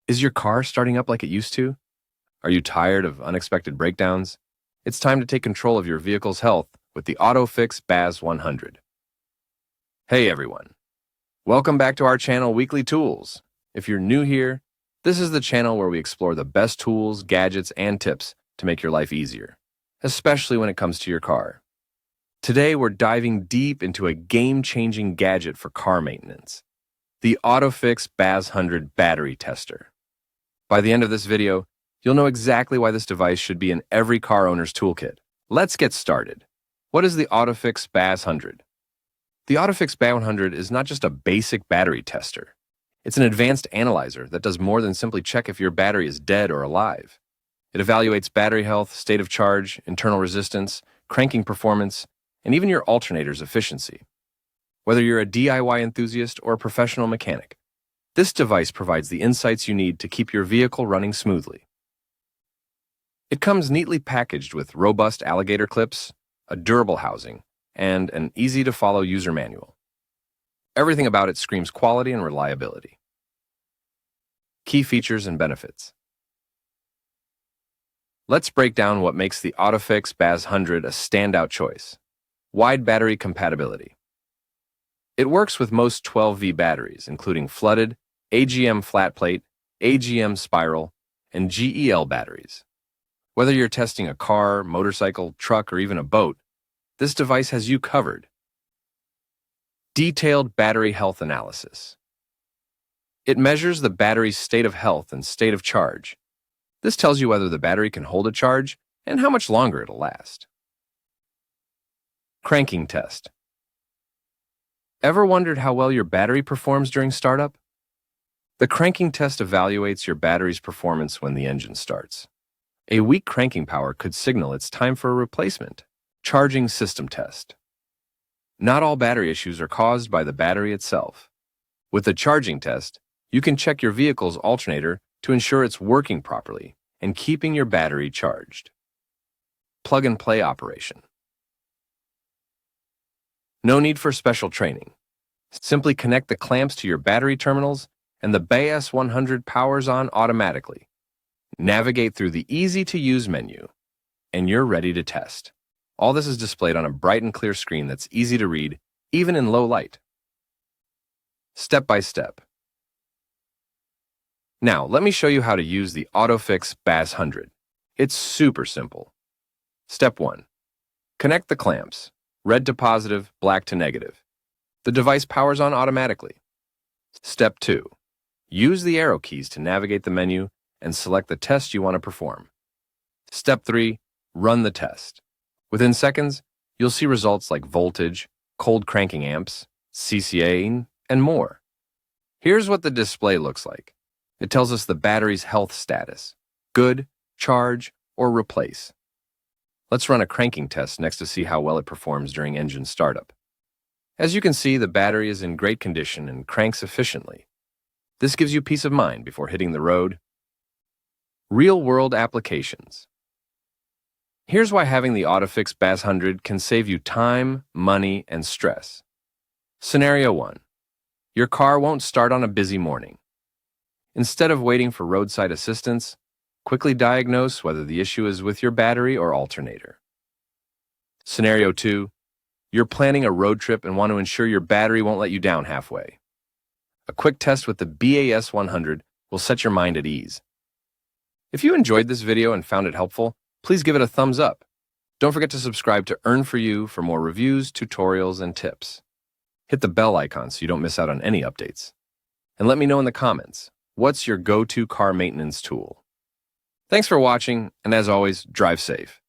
Is your car starting up like it used to? Are you tired of unexpected breakdowns? It's time to take control of your vehicle's health with the AUTOPHIX BAS100. Hey everyone, welcome back to our channel WeeklyTools. If you're new here, this is the channel where we explore the best tools, gadgets, and tips to make your life easier, especially when it comes to your car. Today we're diving deep into a game-changing gadget for car maintenance, the AUTOPHIX BAS100 battery tester. By the end of this video, you'll know exactly why this device should be in every car owner's toolkit. Let's get started. What is the AUTOPHIX BAS100? The AUTOPHIX BAS100 is not just a basic battery tester. It's an advanced analyzer that does more than simply check if your battery is dead or alive. It evaluates battery health, state of charge, internal resistance, cranking performance, and even your alternator's efficiency. Whether you're a DIY enthusiast or a professional mechanic, this device provides the insights you need to keep your vehicle running smoothly. It comes neatly packaged with robust alligator clips, a durable housing, and an easy-to-follow user manual. Everything about it screams quality and reliability. Key features and benefits. Let's break down what makes the AUTOPHIX BAS100 a standout choice. Wide battery compatibility. It works with most 12V batteries, including flooded, AGM flat plate, AGM spiral, and GEL batteries. Whether you're testing a car, motorcycle, truck, or even a boat, this device has you covered. Detailed battery health analysis. It measures the battery's state of health and state of charge. This tells you whether the battery can hold a charge and how much longer it'll last. Cranking test. Ever wondered how well your battery performs during startup? The cranking test evaluates your battery's performance when the engine starts. A weak cranking power could signal it's time for a replacement. Charging system test. Not all battery issues are caused by the battery itself. With the charging test, you can check your vehicle's alternator to ensure it's working properly and keeping your battery charged. Plug-and-play operation. No need for special training. Simply connect the clamps to your battery terminals and the BAS100 powers on automatically. Navigate through the easy-to-use menu, and you're ready to test. All this is displayed on a bright and clear screen that's easy to read, even in low light. Step by step. Now, let me show you how to use the AUTOPHIX BAS100. It's super simple. Step 1. Connect the clamps, red to positive, black to negative. The device powers on automatically. Step 2. Use the arrow keys to navigate the menu and select the test you want to perform. Step 3. Run the test. Within seconds, you'll see results like voltage, cold cranking amps, CCA, and more. Here's what the display looks like. It tells us the battery's health status: good, charge, or replace. Let's run a cranking test next to see how well it performs during engine startup. As you can see, the battery is in great condition and cranks efficiently. This gives you peace of mind before hitting the road. Real-world applications. Here's why having the AUTOPHIX BAS100 can save you time, money, and stress. Scenario 1. Your car won't start on a busy morning. Instead of waiting for roadside assistance, quickly diagnose whether the issue is with your battery or alternator. Scenario 2. You're planning a road trip and want to ensure your battery won't let you down halfway. A quick test with the BAS100 will set your mind at ease. If you enjoyed this video and found it helpful, please give it a thumbs up. Don't forget to subscribe to Earn For You for more reviews, tutorials, and tips. Hit the bell icon so you don't miss out on any updates. And let me know in the comments, what's your go-to car maintenance tool? Thanks for watching, and as always, drive safe.